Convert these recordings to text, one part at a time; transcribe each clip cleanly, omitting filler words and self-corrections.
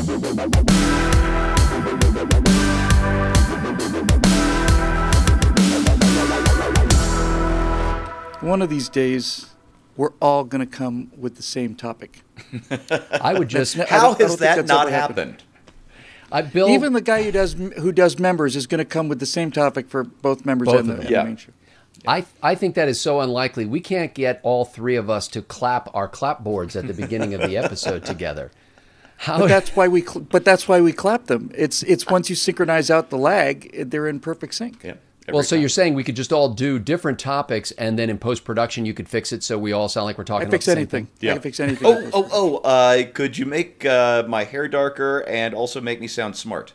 One of these days, we're all going to come with the same topic. I would just. How has that not happened? Bill, even the guy who does members is going to come with the same topic for both members and the main show. I think that is so unlikely. We can't get all three of us to clap our clapboards at the beginning of the episode together. But that's why we clap them. It's once you synchronize out the lag, they're in perfect sync. Yeah. Well, so you're saying we could just all do different topics, and then in post-production you could fix it so we all sound like we're talking about the same thing? Yeah. I can fix anything. Could you make my hair darker and also make me sound smart?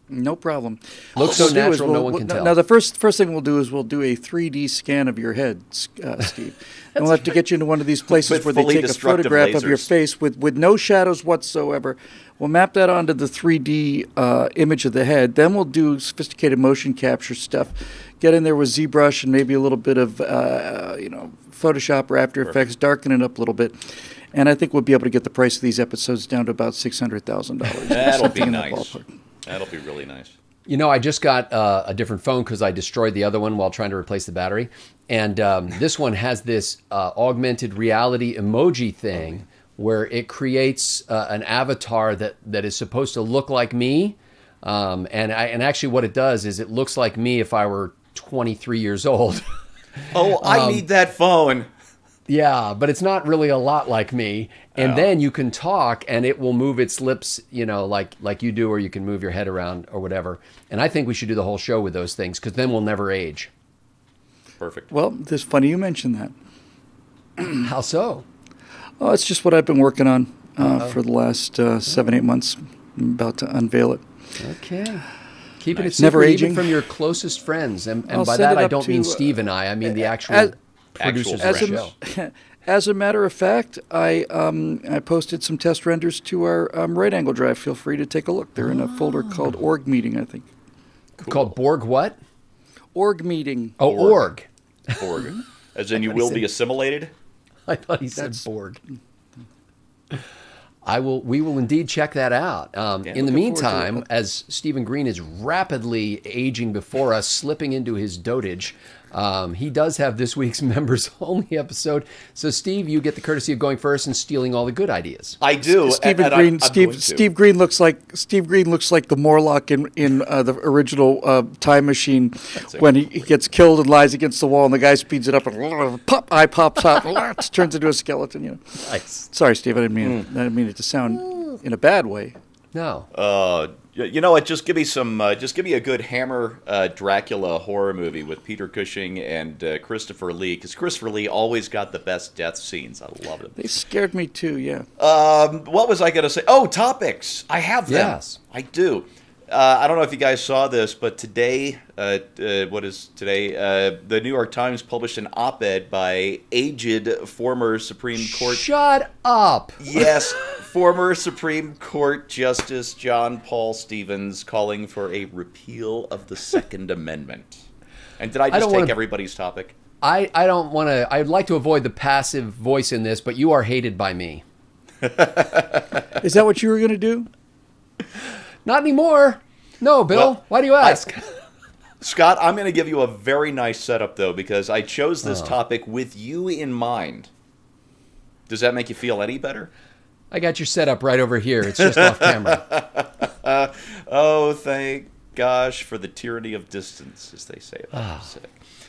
No problem. Looks so natural, no one can tell. Now, the first thing we'll do is we'll do a 3D scan of your head, Steve. And we'll have to get you into one of these places where they take a photograph of your face with no shadows whatsoever. We'll map that onto the 3D image of the head. Then we'll do sophisticated motion capture stuff. Get in there with ZBrush and maybe a little bit of Photoshop or After Effects, darken it up a little bit. And I think we'll be able to get the price of these episodes down to about $600,000. That'll be nice. That'll be really nice. You know, I just got a different phone because I destroyed the other one while trying to replace the battery. And this one has this augmented reality emoji thing where it creates an avatar that is supposed to look like me. And actually what it does is it looks like me if I were 23 years old. I need that phone. Yeah, but it's not really a lot like me. And then you can talk and it will move its lips, like you do, or you can move your head around or whatever. And I think we should do the whole show with those things because then we'll never age. Perfect. Well, it's funny you mentioned that. How so? Oh, it's just what I've been working on for the last 7-8 months. I'm about to unveil it. Okay. Keeping it Never secret aging. even from your closest friends. And I'll by send that, it I up don't mean to, Steve and I mean the actual producers of the show. As a matter of fact, I posted some test renders to our right angle drive. Feel free to take a look. They're in a folder called Org Meeting, I think. Cool. Called Borg what? Org Meeting. Oh, Org. Org. As in you will be assimilated? I thought he said Borg. We will indeed check that out. In the meantime, as Stephen Green is rapidly aging before us, slipping into his dotage, he does have this week's members only episode. So, Steve, you get the courtesy of going first and stealing all the good ideas. I do. Steve Green looks like the Morlock in the original Time Machine when he gets killed and lies against the wall, and the guy speeds it up and eye pops out, turns into a skeleton. Nice. Sorry, Steve. I didn't mean it to sound in a bad way. No. You know what? Just give me a good Hammer Dracula horror movie with Peter Cushing and Christopher Lee, because Christopher Lee always got the best death scenes. I love them. They scared me too. Yeah. What was I going to say? Oh, topics. I have them. Yes, I do. I don't know if you guys saw this, but today, what is today? The New York Times published an op-ed by aged former Supreme Court. Shut up. Yes, former Supreme Court Justice John Paul Stevens calling for a repeal of the Second Amendment. And did I just take everybody's topic? I don't want to. I'd like to avoid the passive voice in this, but you are hated by me. Is that what you were going to do? Not anymore. No, Bill. Well, why do you ask? Scott, I'm going to give you a very nice setup, though, because I chose this topic with you in mind. Does that make you feel any better? I got your setup right over here. It's just off camera. Oh, thank gosh for the tyranny of distance, as they say.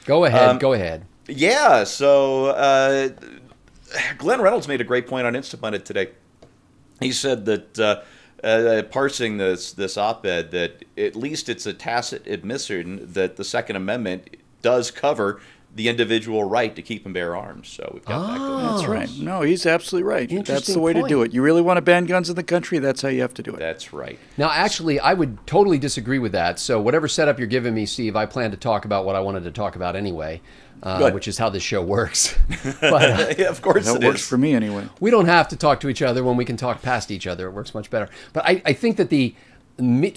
Go ahead. Go ahead. Yeah, so Glenn Reynolds made a great point on Instamind today. He said that... parsing this op-ed, that at least it's a tacit admission that the Second Amendment does cover the individual right to keep and bear arms. So we've got that going. That's right. No, he's absolutely right. That's the way point. to do it. You really want to ban guns in the country, that's how you have to do it. That's right. Now, actually, I would totally disagree with that. So whatever setup you're giving me, Steve, I plan to talk about what I wanted to talk about anyway. Which is how this show works. But, yeah, of course that works for me anyway. We don't have to talk to each other when we can talk past each other. It works much better. But I think that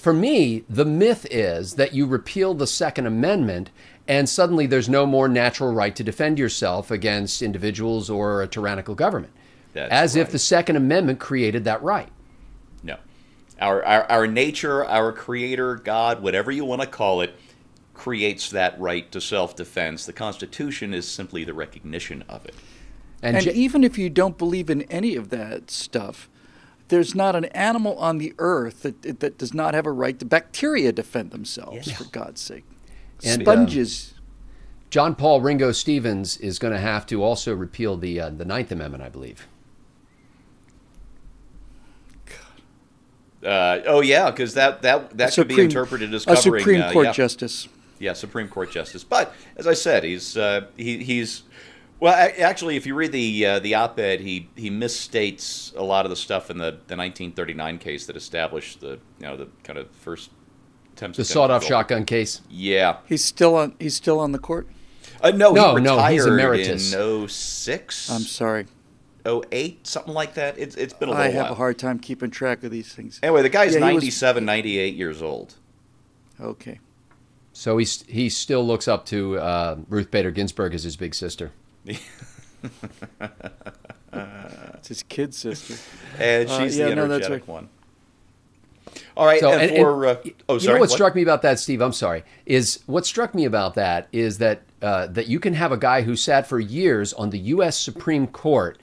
for me, the myth is that you repeal the Second Amendment and suddenly there's no more natural right to defend yourself against individuals or a tyrannical government. If the Second Amendment created that right. No. Our nature, our creator, God, whatever you want to call it, creates that right to self-defense. The Constitution is simply the recognition of it. And even if you don't believe in any of that stuff, there's not an animal on the earth that does not have a right to. Bacteria defend themselves, for God's sake. And sponges. John Paul Ringo Stevens is going to have to also repeal the Ninth Amendment, I believe. Because that could be interpreted as covering a Supreme Court justice. Yeah, Supreme Court justice. But as I said, he's well. Actually, if you read the op-ed, he misstates a lot of the stuff in the 1939 case that established the kind of first attempts. The sawed-off shotgun case. Yeah, he's still on the court. No, he retired he's emeritus. in 06. I'm sorry. 08, something like that. It's been a little while. I have a hard time keeping track of these things. Anyway, the guy's 97, 98 years old. Okay. So he still looks up to Ruth Bader Ginsburg as his big sister. It's his kid sister. And she's the energetic one. All right. So, sorry. You know what struck me about that, Steve? I'm sorry. What struck me about that is that you can have a guy who sat for years on the U.S. Supreme Court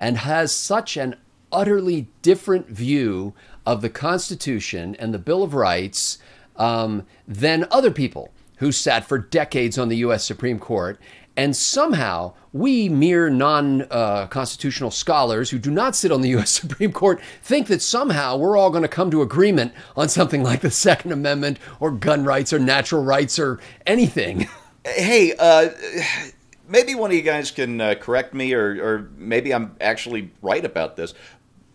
and has such an utterly different view of the Constitution and the Bill of Rights than other people who sat for decades on the U.S. Supreme Court. And somehow, we mere non-constitutional scholars who do not sit on the U.S. Supreme Court think that somehow we're all going to come to agreement on something like the Second Amendment or gun rights or natural rights or anything. Hey, maybe one of you guys can correct me, or maybe I'm actually right about this.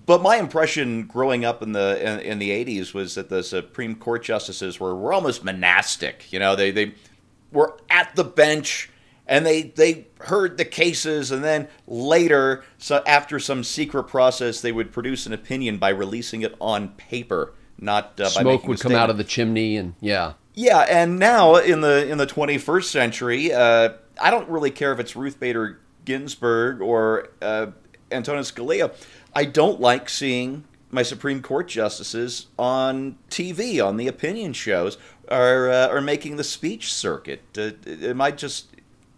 But my impression growing up in the 80s was that the Supreme Court justices were almost monastic. You know, they were at the bench and they heard the cases, and then later, so after some secret process, they would produce an opinion by releasing it on paper, not by making smoke would come out of the chimney, and yeah. Yeah, and now in the 21st century, I don't really care if it's Ruth Bader Ginsburg or Antonin Scalia. I don't like seeing my Supreme Court justices on TV, on the opinion shows, or making the speech circuit.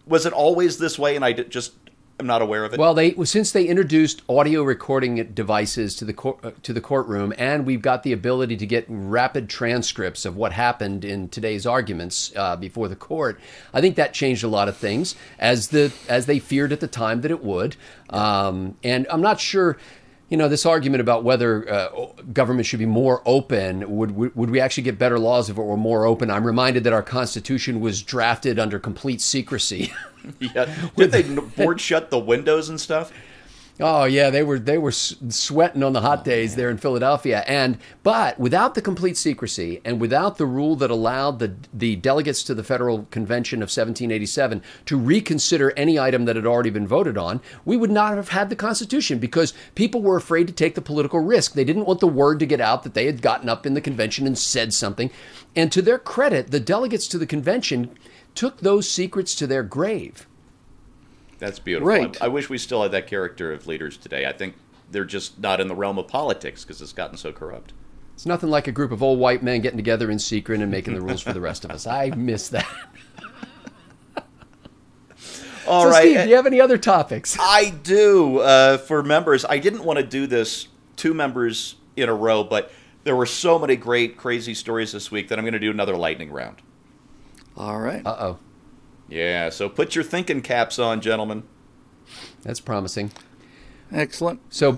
Was it always this way, and I'm not aware of it? Well, since they introduced audio recording devices to the courtroom, and we've got the ability to get rapid transcripts of what happened in today's arguments before the court, I think that changed a lot of things, as they feared at the time that it would. And I'm not sure. This argument about whether government should be more open, would we actually get better laws if it were more open? I'm reminded that our Constitution was drafted under complete secrecy. Yeah. Did they board shut the windows and stuff? Oh yeah, they were sweating on the hot days there in Philadelphia, but without the complete secrecy and without the rule that allowed the delegates to the Federal Convention of 1787 to reconsider any item that had already been voted on, we would not have had the Constitution, because people were afraid to take the political risk. They didn't want the word to get out that they had gotten up in the convention and said something. And to their credit, the delegates to the convention took those secrets to their grave. That's beautiful. Right. I wish we still had that character of leaders today. I think they're just not in the realm of politics because it's gotten so corrupt. It's nothing like a group of old white men getting together in secret and making the rules for the rest of us. I miss that. All right. Steve, do you have any other topics? I do. For members, I didn't want to do this 2 members in a row, but there were so many great, crazy stories this week that I'm going to do another lightning round. All right. Uh-oh. Yeah, so put your thinking caps on, gentlemen. That's promising. Excellent. So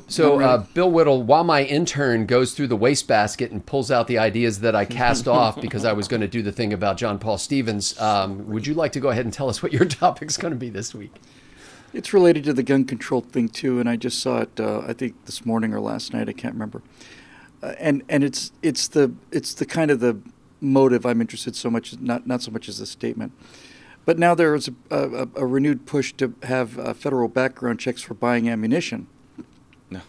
Bill Whittle, while my intern goes through the wastebasket and pulls out the ideas that I cast off because I was going to do the thing about John Paul Stevens, would you like to go ahead and tell us what your topic's going to be this week? It's related to the gun control thing too, and I just saw it. I think this morning or last night. I can't remember. And it's the kind of the motive I'm interested so much, not so much as the statement. But now there is a renewed push to have federal background checks for buying ammunition. No.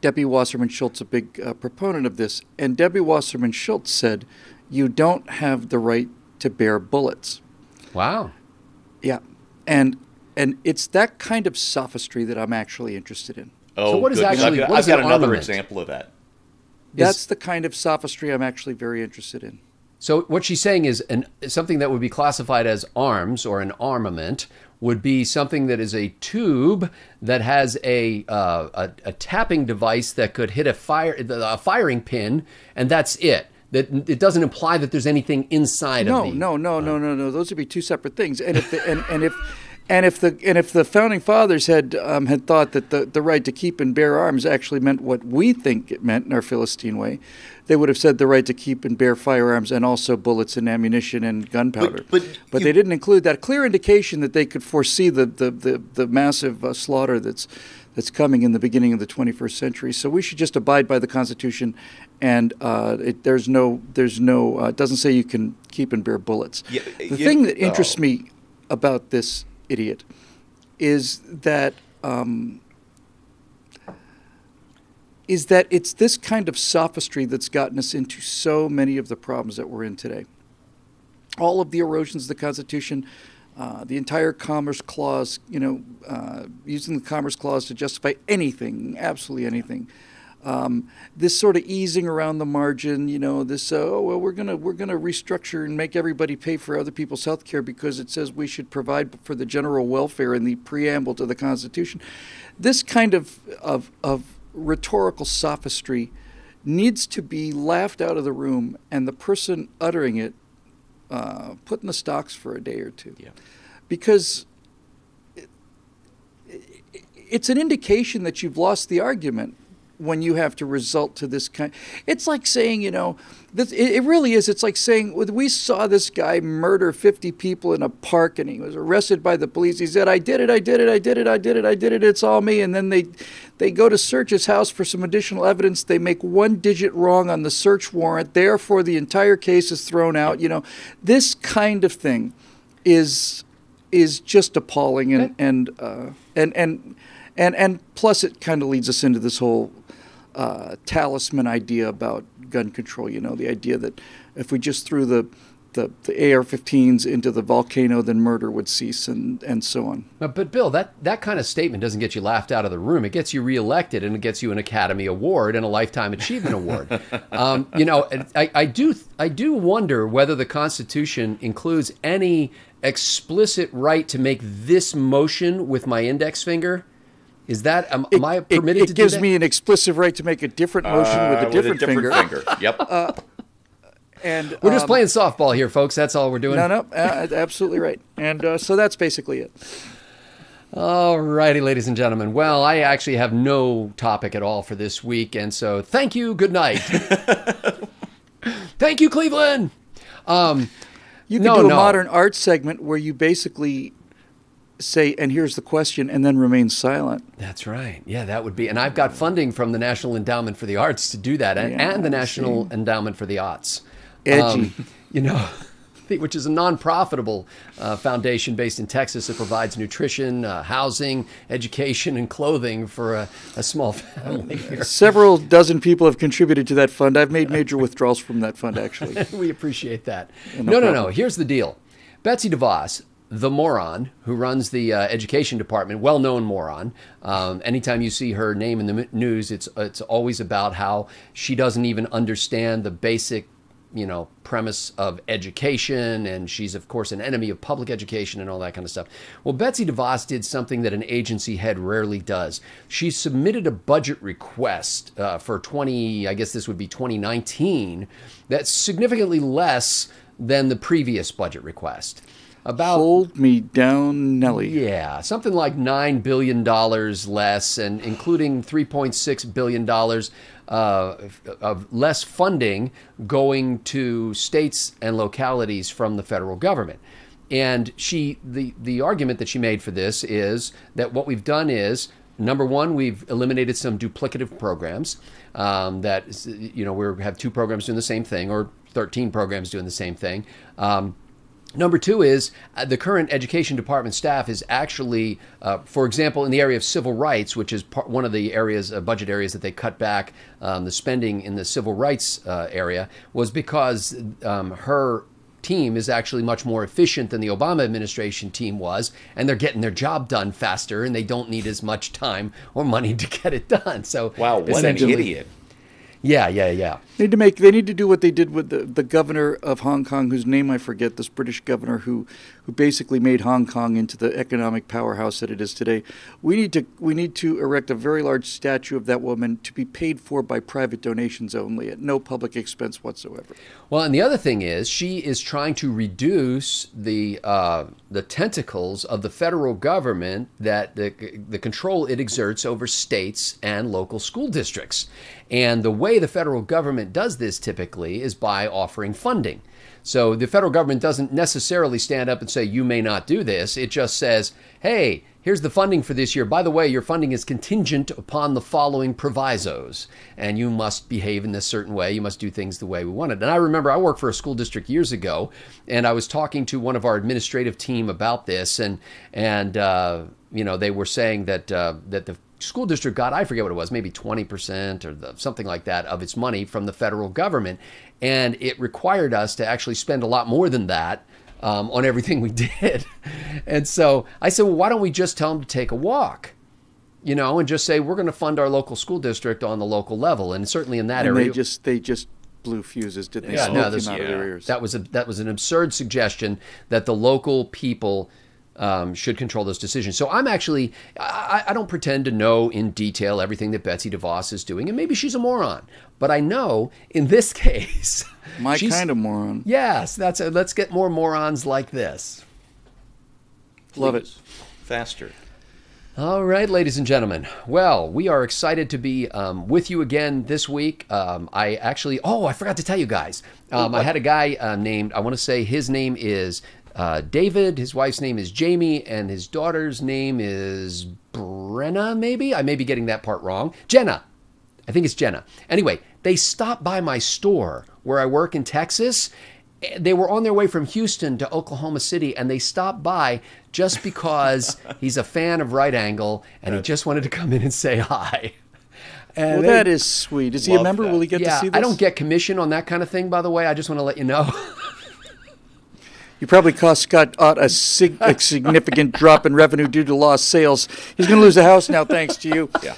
Debbie Wasserman Schultz, a big proponent of this, and Debbie Wasserman Schultz said, "You don't have the right to bear bullets." Wow. Yeah, and it's that kind of sophistry that I'm actually interested in. Oh, so what is good. actually? I've what is got an another armament? example of that. That's the kind of sophistry I'm actually very interested in. So what she's saying is something that would be classified as arms or an armament would be something that is a tube that has a tapping device that could hit a firing pin, and that's it. That it doesn't imply that there's anything inside of the... No. Those would be two separate things. And if the founding fathers had thought that the right to keep and bear arms actually meant what we think it meant in our Philistine way, they would have said the right to keep and bear firearms and also bullets and ammunition and gunpowder. But they didn't include that. Clear indication that they could foresee the massive slaughter that's coming in the beginning of the 21st century. So we should just abide by the Constitution, and it doesn't say you can keep and bear bullets. The thing that interests me about this idiot is that it's this kind of sophistry that's gotten us into so many of the problems that we're in today. All of the erosions of the Constitution, the entire Commerce Clause, using the Commerce Clause to justify anything, absolutely anything. This sort of easing around the margin, we're gonna restructure and make everybody pay for other people's health care because it says we should provide for the general welfare in the preamble to the Constitution. This kind of rhetorical sophistry needs to be laughed out of the room, and the person uttering it put in the stocks for a day or two. Yeah. Because it's an indication that you've lost the argument when you have to resort to this kind. It's like saying, it really is. It's like saying, we saw this guy murder 50 people in a park and he was arrested by the police. He said, I did it, it's all me. And then they go to search his house for some additional evidence. They make one digit wrong on the search warrant. Therefore, the entire case is thrown out. This kind of thing is just appalling. And plus it kind of leads us into this whole talisman idea about gun control. The idea that if we just threw the AR-15s into the volcano, then murder would cease, and so on. But Bill, that kind of statement doesn't get you laughed out of the room. It gets you reelected, and it gets you an Academy Award and a Lifetime Achievement Award. I do wonder whether the Constitution includes any explicit right to make this motion with my index finger. Is that, am I permitted to do that? It gives me an explicit right to make a different motion with a different finger. Yep. And we're just playing softball here, folks. That's all we're doing. No, absolutely right. And so that's basically it. All righty, ladies and gentlemen. Well, I actually have no topic at all for this week, and so thank you. Good night. Thank you, Cleveland. You can do a modern art segment where you basically say, and here's the question, and then remain silent. That's right. Yeah, that would be. And I've got funding from the National Endowment for the Arts to do that, and the National Endowment for the Arts. Edgy. Which is a non-profitable foundation based in Texas that provides nutrition, housing, education, and clothing for a small family here. Several dozen people have contributed to that fund. I've made major withdrawals from that fund, actually. We appreciate that. No. Here's the deal. Betsy DeVos, the moron who runs the education department, well-known moron. Anytime you see her name in the news, it's always about how she doesn't even understand the basic premise of education, and she's, of course, an enemy of public education and all that kind of stuff. Well, Betsy DeVos did something that an agency head rarely does. She submitted a budget request for 2019, that's significantly less than the previous budget request. Hold me down, Nelly. Yeah, something like $9 billion less, and including $3.6 billion of less funding going to states and localities from the federal government. And the argument that she made for this is that what we've done is, number one, we've eliminated some duplicative programs that, we have 2 programs doing the same thing, or 13 programs doing the same thing. Number 2 is the current education department staff is actually, for example, in the area of civil rights, which is one of the areas, budget areas that they cut back the spending in the civil rights area, was because her team is actually much more efficient than the Obama administration team was, and they're getting their job done faster, and they don't need as much time or money to get it done. So, wow, what an idiot. Yeah. They need to do what they did with the governor of Hong Kong, whose name I forget, this British governor who basically made Hong Kong into the economic powerhouse that it is today. We need to erect a very large statue of that woman to be paid for by private donations only, at no public expense whatsoever. Well, and the other thing is, she is trying to reduce the tentacles of the federal government, that the control it exerts over states and local school districts. And the way the federal government does this typically is by offering funding. So the federal government doesn't necessarily stand up and say, you may not do this. It just says, hey, here's the funding for this year. By the way, your funding is contingent upon the following provisos, and you must behave in this certain way. You must do things the way we want it. And I remember I worked for a school district years ago, and I was talking to one of our administrative team about this, and they were saying that the school district got, I forget what it was, maybe 20% or something like that of its money from the federal government. And it required us to actually spend a lot more than that on everything we did. And so I said, well, why don't we just tell them to take a walk, and just say, we're going to fund our local school district on the local level. And certainly in that area. They just blew fuses, didn't they? Yeah, Smoke them out of their ears. That was an absurd suggestion that the local people should control those decisions. So I'm actually, I don't pretend to know in detail everything that Betsy DeVos is doing, and maybe she's a moron. But I know in this case, she's kind of moron. Yes, let's get more morons like this. Love it. Faster. All right, ladies and gentlemen. Well, we are excited to be with you again this week. I forgot to tell you guys. I had a guy named, I want to say his name is David, his wife's name is Jamie, and his daughter's name is Brenna, maybe? I may be getting that part wrong. Jenna. I think it's Jenna. Anyway, they stopped by my store where I work in Texas. They were on their way from Houston to Oklahoma City, and they stopped by just because he's a fan of Right Angle, and he just wanted to come in and say hi. And that is sweet. Is he a member? Will he get to see this? I don't get commission on that kind of thing, by the way. I just want to let you know. You probably cost Scott Ott a significant drop in revenue due to lost sales. He's going to lose the house now, thanks to you. Yeah.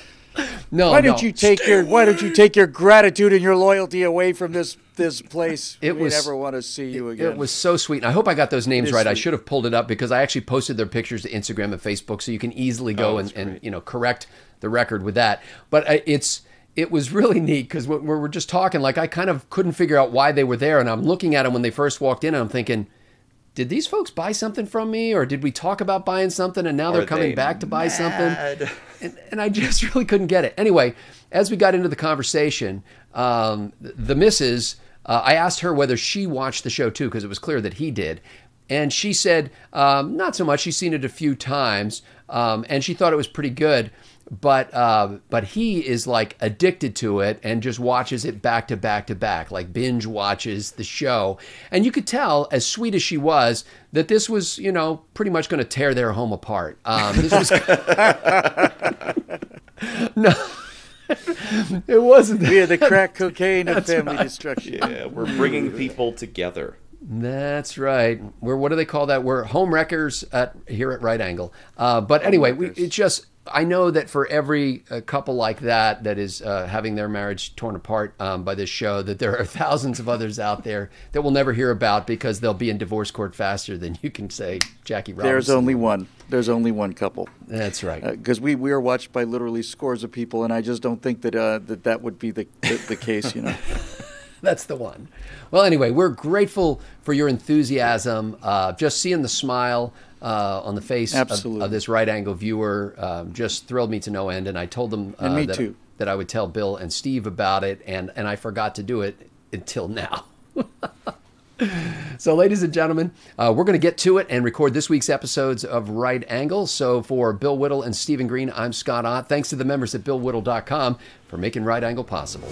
Why don't you take your gratitude and your loyalty away from this place? We never want to see you again. It was so sweet. And I hope I got those names right. Sweet. I should have pulled it up because I actually posted their pictures to Instagram and Facebook, so you can easily go and correct the record with that. But it was really neat because we're just talking, like I kind of couldn't figure out why they were there, and I'm looking at them when they first walked in, and I'm thinking, did these folks buy something from me, or did we talk about buying something and now they're coming back to buy something? And I just really couldn't get it. Anyway, as we got into the conversation, the missus, I asked her whether she watched the show too, because it was clear that he did. And she said, not so much. She's seen it a few times, and she thought it was pretty good. But he is like addicted to it and just watches it back to back to back, like binge watches the show. And you could tell, as sweet as she was, that this was, pretty much going to tear their home apart. This was no, it wasn't. We are the crack cocaine of family destruction. Yeah, we're bringing people together. That's right. What do they call that? We're home wreckers here at Right Angle. But anyway, I know that for every couple like that is having their marriage torn apart by this show, that there are thousands of others out there that we'll never hear about because they'll be in divorce court faster than you can say Jackie Robinson. There's only one. There's only one couple. That's right. Because we are watched by literally scores of people, and I just don't think that would be the case, That's the one. Well, anyway, we're grateful for your enthusiasm. Just seeing the smile on the face of this Right Angle viewer just thrilled me to no end. And I told them that I would tell Bill and Steve about it, and I forgot to do it until now. So, ladies and gentlemen, we're going to get to it and record this week's episodes of Right Angle. So for Bill Whittle and Stephen Green, I'm Scott Ott. Thanks to the members at BillWhittle.com for making Right Angle possible.